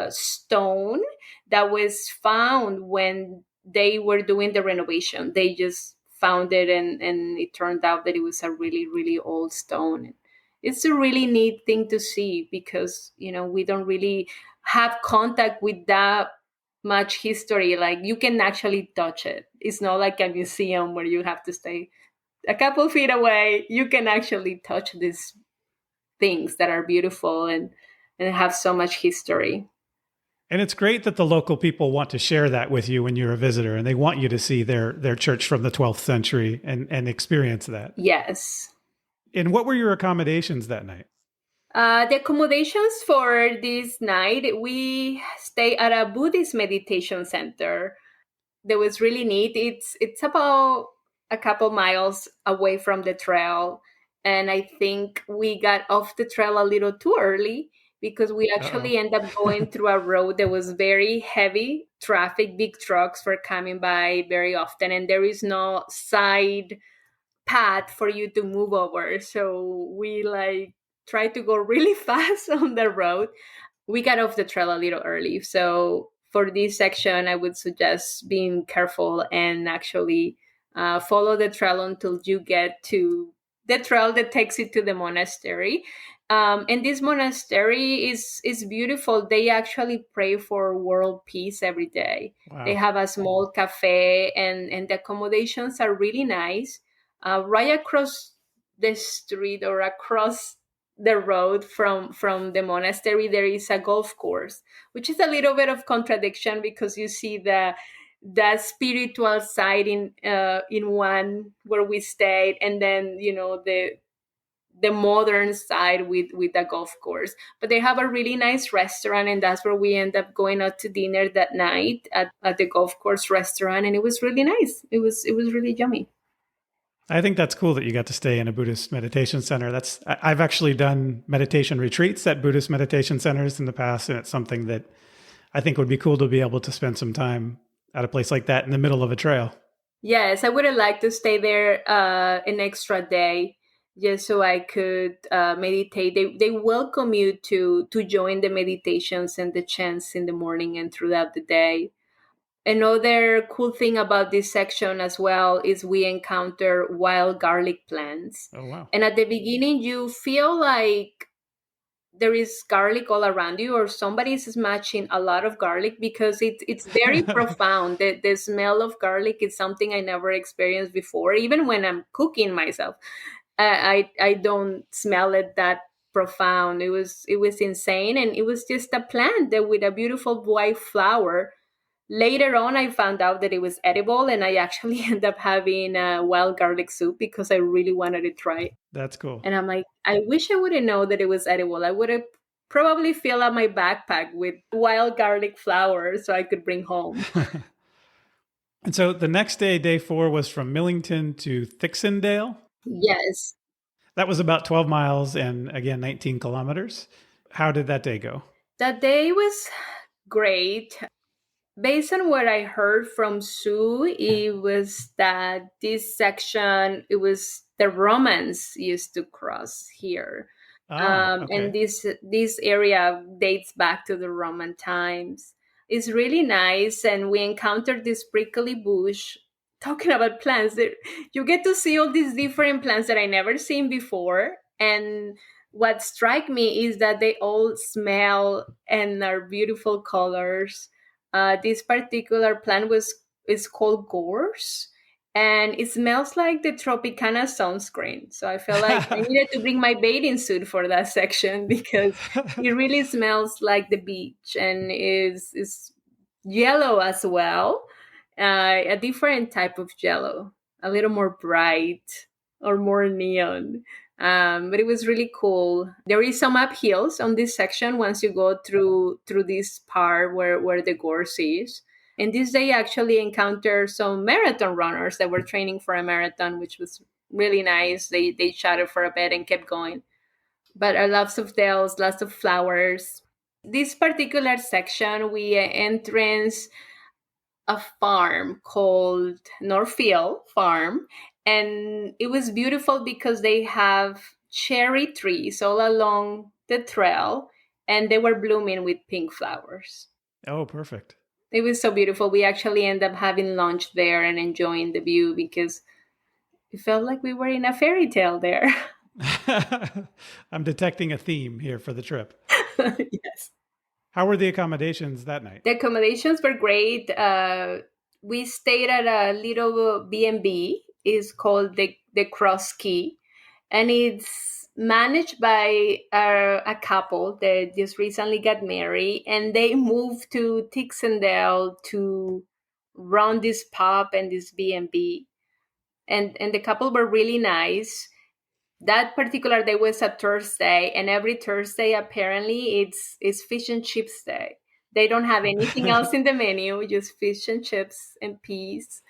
stone that was found when they were doing the renovation. They just found it, and it turned out that it was a really, really old stone. It's a really neat thing to see because, we don't really have contact with that much history. Like, you can actually touch it. It's not like a museum where you have to stay a couple feet away. You can actually touch these things that are beautiful and have so much history. And it's great that the local people want to share that with you when you're a visitor, and they want you to see their church from the 12th century and experience that. Yes. And what were your accommodations that night? The accommodations for this night, we stay at a Buddhist meditation center that was really neat. It's about a couple miles away from the trail, and I think we got off the trail a little too early because we Uh-oh. actually ended up going through a road that was very heavy traffic. Big trucks were coming by very often, and there is no side path for you to move over. So we tried to go really fast on the road. We got off the trail a little early. So for this section, I would suggest being careful and actually follow the trail until you get to the trail that takes you to the monastery. And this monastery is beautiful. They actually pray for world peace every day. They Wow. have a small cafe, and the accommodations are really nice. Right across the street or across the road from the monastery, there is a golf course, which is a little bit of contradiction because you see the spiritual side in one where we stayed, and then the modern side with the golf course. But they have a really nice restaurant, and that's where we end up going out to dinner that night at the golf course restaurant, and it was really nice. It was really yummy. I think that's cool that you got to stay in a Buddhist meditation center. I've actually done meditation retreats at Buddhist meditation centers in the past, and it's something that I think would be cool to be able to spend some time at a place like that in the middle of a trail. Yes, I would have liked to stay there an extra day just so I could meditate. They welcome you to join the meditations and the chants in the morning and throughout the day. Another cool thing about this section as well is we encounter wild garlic plants. Oh, wow. And at the beginning, you feel like there is garlic all around you, or somebody is smashing a lot of garlic because it's very profound. The smell of garlic is something I never experienced before. Even when I'm cooking myself, I don't smell it that profound. It was insane, and it was just a plant that with a beautiful white flower. Later on, I found out that it was edible, and I actually ended up having wild garlic soup because I really wanted to try it. That's cool. And I'm like, I wish I would have known that it was edible. I would have probably filled up my backpack with wild garlic flour so I could bring home. And so the next day, day 4, was from Millington to Thixondale. Yes. That was about 12 miles and again, 19 kilometers. How did that day go? That day was great. Based on what I heard from Sue, it was that this section, it was the Romans used to cross here. Ah, And okay. this area dates back to the Roman times. It's really nice, and we encountered this prickly bush. Talking about plants, you get to see all these different plants that I never seen before, and what strike me is that they all smell and are beautiful colors. This particular plant was is called gorse, and it smells like the Tropicana sunscreen. So I felt like I needed to bring my bathing suit for that section because it really smells like the beach, and is yellow as well, a different type of yellow. a little more bright or more neon. But it was really cool. There is some uphills on this section once you go through this part where the gorse is. And this day I actually encountered some marathon runners that were training for a marathon, which was really nice. They chatted for a bit and kept going. But lots of dells, lots of flowers. This particular section, we entrance a farm called Northfield Farm, and it was beautiful because they have cherry trees all along the trail, and they were blooming with pink flowers. Oh, perfect. It was so beautiful. We actually ended up having lunch there and enjoying the view because it felt like we were in a fairy tale there. I'm detecting a theme here for the trip. Yes. How were the accommodations that night? The accommodations were great. We stayed at a little B&B. It's called the Cross Key, and it's managed by a couple that just recently got married, and they moved to Tixendale to run this pub and this B&B. And the couple were really nice. That particular day was a Thursday, and every Thursday apparently it's fish and chips day. They don't have anything else in the menu, just fish and chips and peas.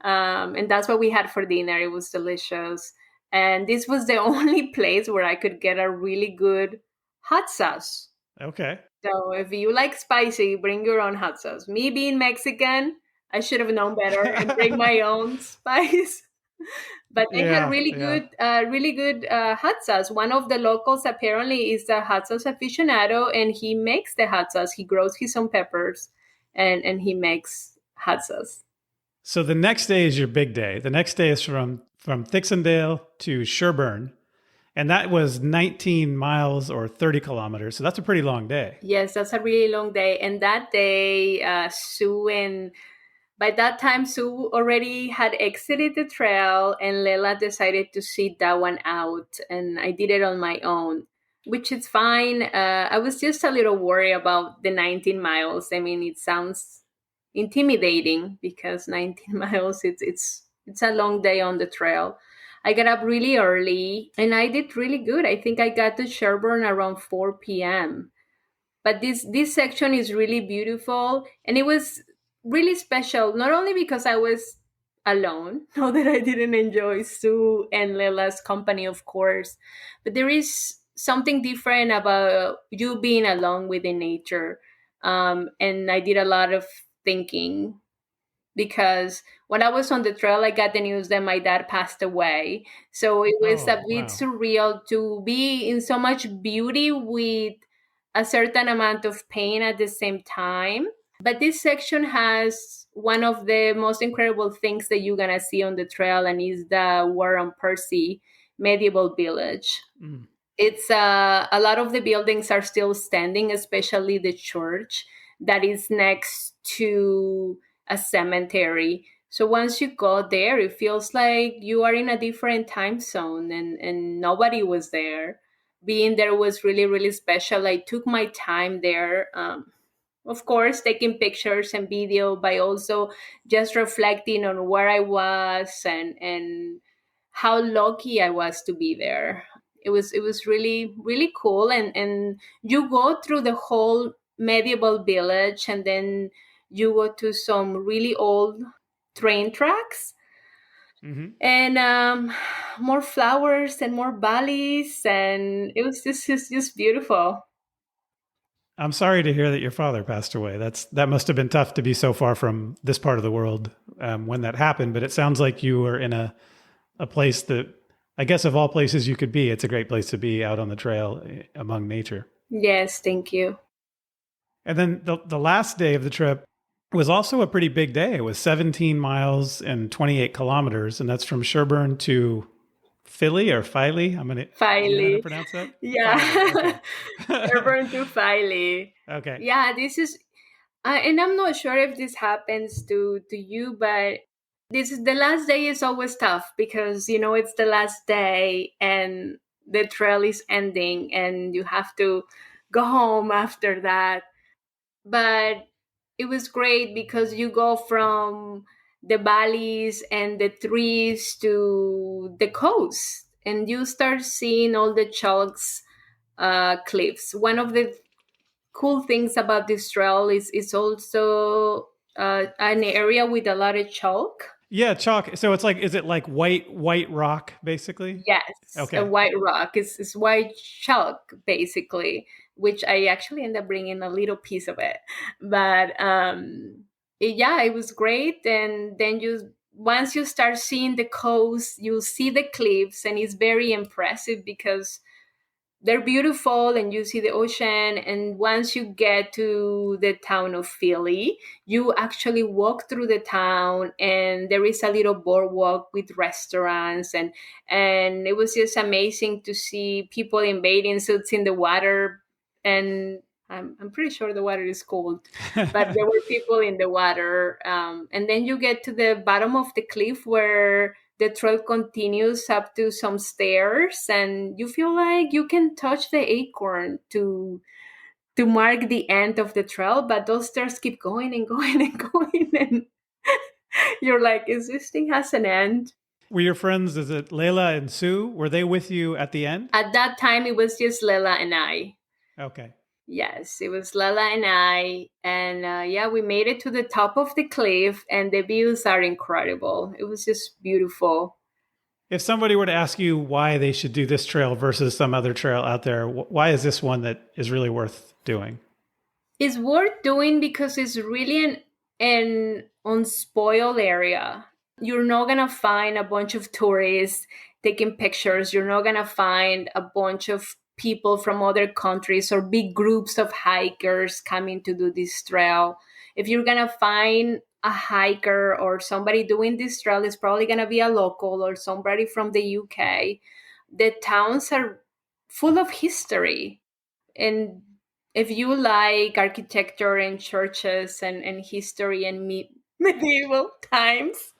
And that's what we had for dinner. It was delicious. And this was the only place where I could get a really good hot sauce. Okay. So if you like spicy, bring your own hot sauce. Me being Mexican, I should have known better and bring my own spice. But they had Yeah, yeah. really good hot sauce. One of the locals apparently is a hot sauce aficionado, and he makes the hot sauce. He grows his own peppers, and he makes hot sauce. So the next day is your big day. The next day is from Thixendale to Sherburne, and that was 19 miles or 30 kilometers. So that's a pretty long day. Yes, that's a really long day. And that day, Sue and by that time, Sue already had exited the trail, and Lela decided to sit that one out, and I did it on my own, which is fine. I was just a little worried about the 19 miles. I mean, it sounds intimidating because 19 miles, it's a long day on the trail. I got up really early, and I did really good. I think I got to Sherburne around 4 p.m. But this section is really beautiful, and it was really special, not only because I was alone, not that I didn't enjoy Sue and Lela's company, of course, but there is something different about you being alone within nature. And I did a lot of thinking because when I was on the trail, I got the news that my dad passed away. So it was a Oh, bit wow. surreal to be in so much beauty with a certain amount of pain at the same time. But this section has one of the most incredible things that you're gonna see on the trail, and is the War on Percy medieval village. Mm. It's a lot of the buildings are still standing, especially the church that is next to a cemetery. So once you go there, it feels like you are in a different time zone, and nobody was there. Being there was really, really special. I took my time there. Of course, taking pictures and video, but also just reflecting on where I was and how lucky I was to be there. It was really really cool, and you go through the whole medieval village, and then you go to some really old train tracks, Hmm. and more flowers and more valleys, and it was just beautiful. I'm sorry to hear that your father passed away. That must have been tough to be so far from this part of the world when that happened. But it sounds like you were in a place that, I guess, of all places you could be, it's a great place to be out on the trail among nature. Yes, thank you. And then the last day of the trip was also a pretty big day. It was 17 miles and 28 kilometers, and that's from Sherburne to Philly or Filey. Do you know how to Filey. pronounce that? Filey. Yeah. Okay. Urban to Filey. Okay. Yeah, this is, and I'm not sure if this happens to you, but this is the last day is always tough because it's the last day and the trail is ending and you have to go home after that. But it was great because you go from the valleys and the trees to the coast, and you start seeing all the chalks cliffs. One of the cool things about this trail is it's also an area with a lot of chalk. Yeah, chalk. So it's like, is it like white rock, basically? Yes, a Okay. white rock. It's white chalk basically, which I actually end up bringing a little piece of it. But yeah, it was great. And then you once you start seeing the coast, you see the cliffs, and it's very impressive because they're beautiful and you see the ocean. And once you get to the town of Philly, you actually walk through the town, and there is a little boardwalk with restaurants, and it was just amazing to see people in bathing suits in the water. And I'm pretty sure the water is cold, but there were people in the water. And then you get to the bottom of the cliff where the trail continues up to some stairs, and you feel like you can touch the acorn to mark the end of the trail, but those stairs keep going and going and going, and you're like, is this thing has an end? Were your friends, is it Layla and Sue? Were they with you at the end? At that time it was just Lela and I. Okay. Yes, it was Lela and I, and yeah, we made it to the top of the cliff, and the views are incredible. It was just beautiful. If somebody were to ask you why they should do this trail versus some other trail out there, why is this one that is really worth doing? It's worth doing because it's really an unspoiled area. You're not gonna find a bunch of tourists taking pictures. You're not gonna find a bunch of people from other countries or big groups of hikers coming to do this trail. If you're gonna find a hiker or somebody doing this trail, it's probably gonna be a local or somebody from the UK. The towns are full of history, and if you like architecture and churches and history and medieval times,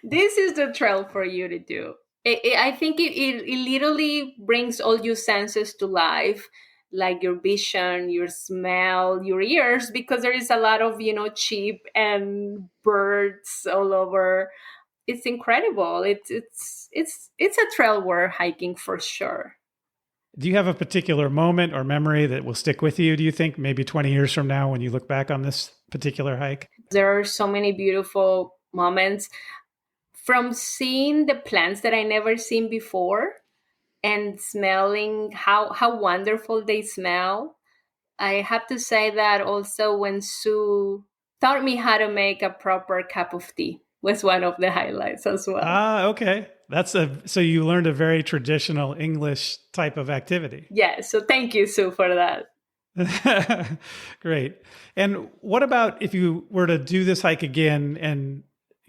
this is the trail for you to do. I think it literally brings all your senses to life, like your vision, your smell, your ears, because there is a lot of sheep and birds all over. It's incredible. It's a trail worth hiking for sure. Do you have a particular moment or memory that will stick with you, do you think, maybe 20 years from now when you look back on this particular hike? There are so many beautiful moments from seeing the plants that I never seen before and smelling how wonderful they smell. I have to say that also when Sue taught me how to make a proper cup of tea was one of the highlights as well. Ah, okay. So you learned a very traditional English type of activity. Yeah, so thank you, Sue, for that. Great. And what about if you were to do this hike again and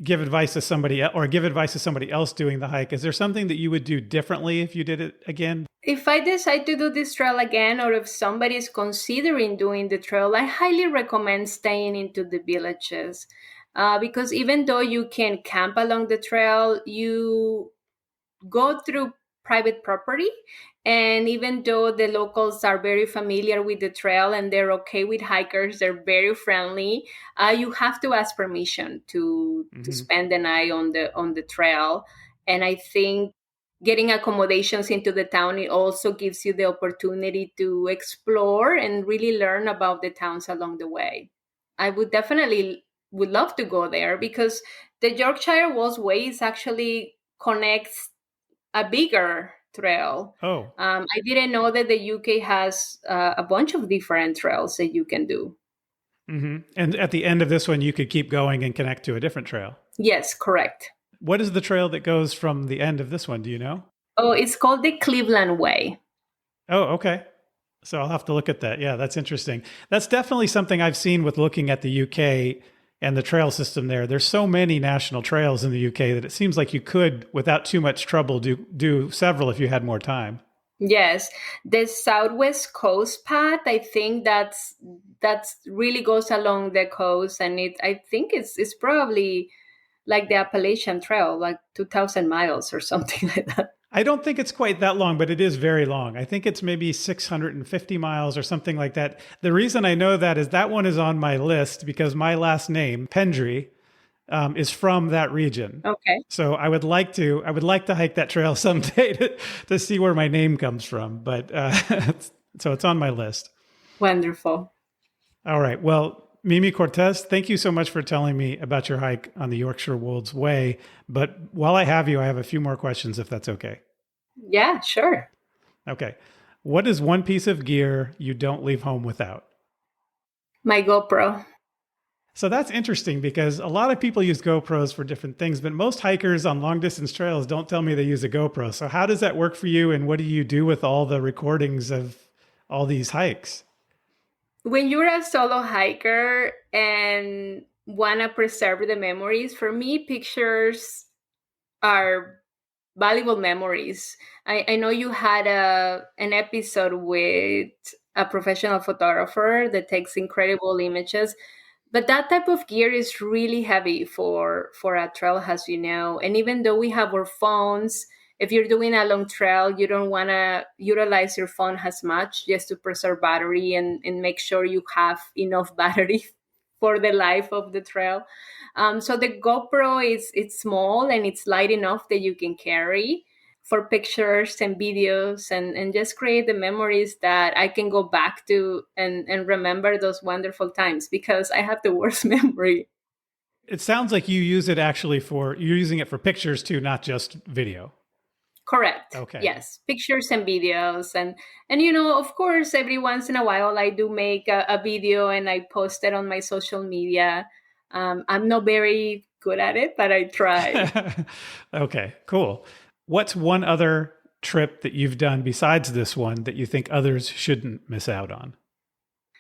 give advice to somebody or give advice to somebody else doing the hike? Is there something that you would do differently if you did it again? If I decide to do this trail again, or if somebody is considering doing the trail, I highly recommend staying into the villages. Because even though you can camp along the trail, you go through private property. And even though the locals are very familiar with the trail and they're okay with hikers, they're very friendly. You have to ask permission to spend the night on the trail. And I think getting accommodations into the town, it also gives you the opportunity to explore and really learn about the towns along the way. I would love to go there because the Yorkshire Wolds Way is actually connects a bigger trail. Oh. I didn't know that the UK has a bunch of different trails that you can do. And at the end of this one, you could keep going and connect to a different trail. Yes, correct. What is the trail that goes from the end of this one? Do you know? Oh, it's called the Cleveland Way. Oh, okay. So I'll have to look at that. Yeah, that's interesting. That's definitely something I've seen with looking at the UK and the trail system there. There's so many national trails in the UK that it seems like you could, without too much trouble, do several if you had more time. Yes, the Southwest Coast path. I think that's really goes along the coast, and I think it's probably like the Appalachian Trail, like 2,000 miles or something like that. I don't think it's quite that long, but it is very long. I think it's maybe 650 miles or something like that. The reason I know that is that one is on my list because my last name, Pendry, is from that region. Okay. So I would like to hike that trail someday to see where my name comes from. But so it's on my list. Wonderful. All right. Well, Mimi Cortes, thank you so much for telling me about your hike on the Yorkshire Wolds Way. But while I have you, I have a few more questions, if that's okay. Yeah, sure. Okay. What is one piece of gear you don't leave home without? My GoPro. So that's interesting because a lot of people use GoPros for different things, but most hikers on long distance trails don't tell me they use a GoPro. So how does that work for you? And what do you do with all the recordings of all these hikes? When you're a solo hiker and want to preserve the memories, for me, pictures are valuable memories. I know you had an episode with a professional photographer that takes incredible images, but that type of gear is really heavy for a trail, as you know. And even though we have our phones, if you're doing a long trail, you don't want to utilize your phone as much, just to preserve battery and make sure you have enough battery for the life of the trail. So the GoPro is it's small and it's light enough that you can carry for pictures and videos, and just create the memories that I can go back to and remember those wonderful times, because I have the worst memory. It sounds like you use it actually you're using it for pictures too, not just video. Correct. Okay. Yes, pictures and videos, and of course, every once in a while I do make a video and I post it on my social media. I'm not very good at it, but I try. Okay, cool. What's one other trip that you've done besides this one that you think others shouldn't miss out on?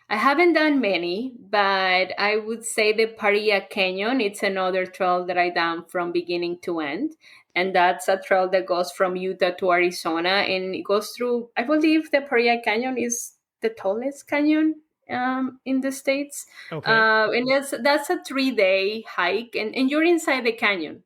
I haven't done many, but I would say the Paria Canyon. It's another trail that I done from beginning to end. And that's a trail that goes from Utah to Arizona. And it goes through, I believe the Paria Canyon is the tallest canyon in the States. Okay. And that's a 3-day hike. And you're inside the canyon.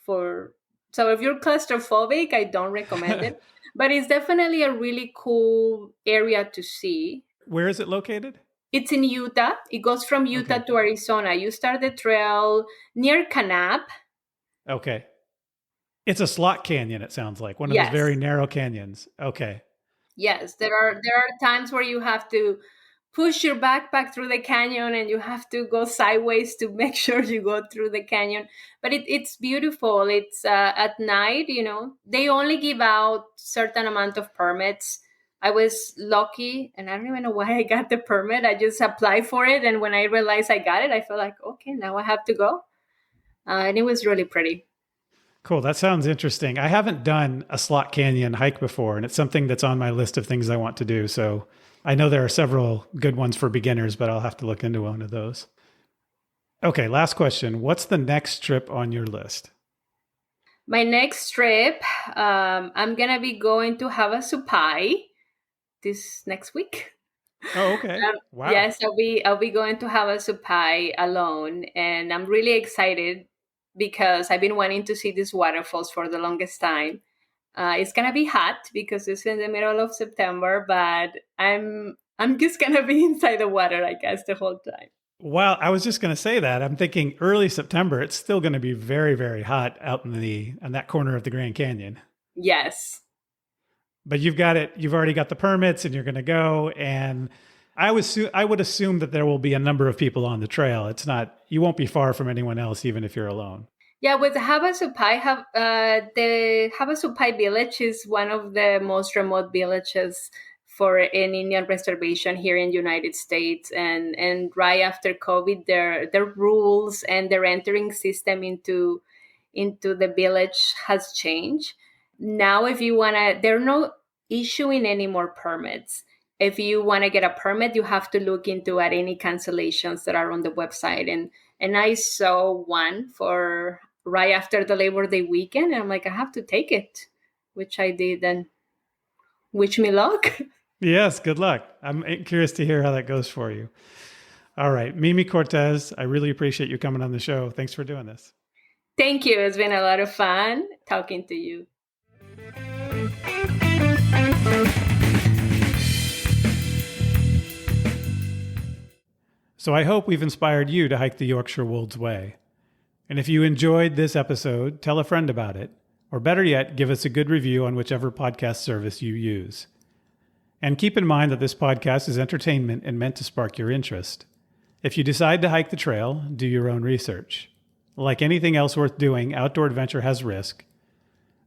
So if you're claustrophobic, I don't recommend it. But it's definitely a really cool area to see. Where is it located? It's in Utah. It goes from Utah to Arizona. You start the trail near Kanab. Okay. It's a slot canyon, it sounds like. One of those very narrow canyons. Okay. Yes, there are times where you have to push your backpack through the canyon and you have to go sideways to make sure you go through the canyon. But it's beautiful. It's at night, they only give out certain amount of permits. I was lucky, and I don't even know why I got the permit. I just applied for it, and when I realized I got it, I felt like, okay, now I have to go. And it was really pretty. Cool. That sounds interesting. I haven't done a slot canyon hike before, and it's something that's on my list of things I want to do. So I know there are several good ones for beginners, but I'll have to look into one of those. Okay, last question. What's the next trip on your list? My next trip, I'm going to be going to Havasupai this next week. Oh, okay. Wow. Yes, I'll be going to Havasupai alone, and I'm really excited because I've been wanting to see these waterfalls for the longest time. It's gonna be hot because it's in the middle of September, but I'm just gonna be inside the water, I guess, the whole time. Well, I was just going to say that. I'm thinking early September, it's still going to be very, very hot out in that corner of the Grand Canyon. Yes. But you've already got the permits and you're going to go. And I would assume that there will be a number of people on the trail. You won't be far from anyone else, even if you're alone. Yeah, with Havasupai, the Havasupai village is one of the most remote villages for an Indian reservation here in the United States. And right after COVID, their rules and their entering system into the village has changed. Now, if you want to, they're not issuing any more permits. If you want to get a permit, you have to look into at any cancellations that are on the website. And I saw one for right after the Labor Day weekend. And I'm like, I have to take it, which I did. And wish me luck. Yes, good luck. I'm curious to hear how that goes for you. All right. Mimi Cortes, I really appreciate you coming on the show. Thanks for doing this. Thank you. It's been a lot of fun talking to you. So I hope we've inspired you to hike the Yorkshire Wolds Way. And if you enjoyed this episode, tell a friend about it. Or better yet, give us a good review on whichever podcast service you use. And keep in mind that this podcast is entertainment and meant to spark your interest. If you decide to hike the trail, do your own research. Like anything else worth doing, outdoor adventure has risk.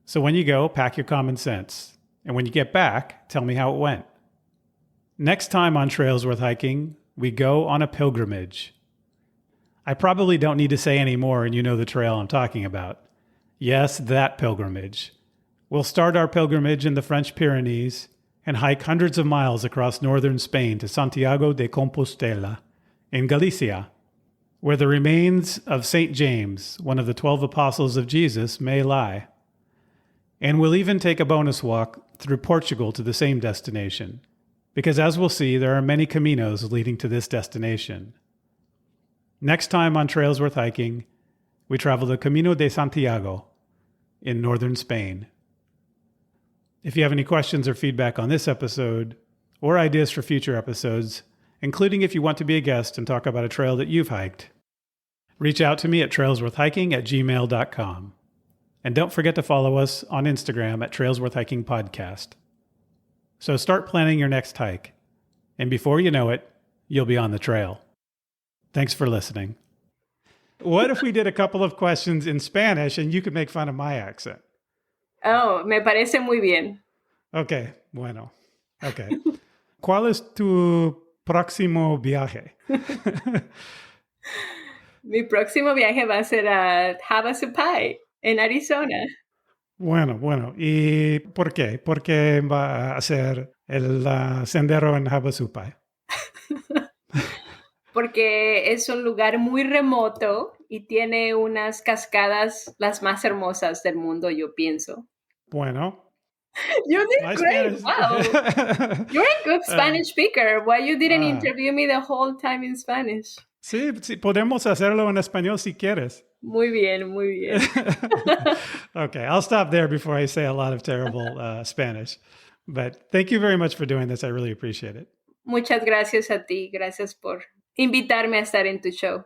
So when you go, pack your common sense. And when you get back, tell me how it went. Next time on Trails Worth Hiking, we go on a pilgrimage. I probably don't need to say any more, and you know the trail I'm talking about. Yes, that pilgrimage. We'll start our pilgrimage in the French Pyrenees and hike hundreds of miles across northern Spain to Santiago de Compostela in Galicia, where the remains of St. James, one of the 12 apostles of Jesus, may lie. And we'll even take a bonus walk through Portugal to the same destination, because as we'll see, there are many caminos leading to this destination. Next time on Trails Worth Hiking, we travel the Camino de Santiago in northern Spain. If you have any questions or feedback on this episode, or ideas for future episodes, including if you want to be a guest and talk about a trail that you've hiked, reach out to me at trailsworthhiking@gmail.com. And don't forget to follow us on Instagram at Trails Worth Hiking Podcast. So start planning your next hike, and before you know it, you'll be on the trail. Thanks for listening. What if we did a couple of questions in Spanish and you could make fun of my accent? Oh, me parece muy bien. Okay, bueno. Okay. ¿Cuál es tu próximo viaje? Mi próximo viaje va a ser a Havasupai, en Arizona. Bueno. ¿Y por qué? ¿Por qué va a hacer el sendero en Havasupai? Porque es un lugar muy remoto y tiene unas cascadas las más hermosas del mundo, yo pienso. Bueno. You did My great. Spanish. Wow. You're a good Spanish speaker. Why you didn't interview me the whole time in Spanish? Sí, podemos hacerlo en español si quieres. Muy bien, muy bien. Okay, I'll stop there before I say a lot of terrible Spanish. But thank you very much for doing this. I really appreciate it. Muchas gracias a ti. Gracias por invitarme a estar en tu show.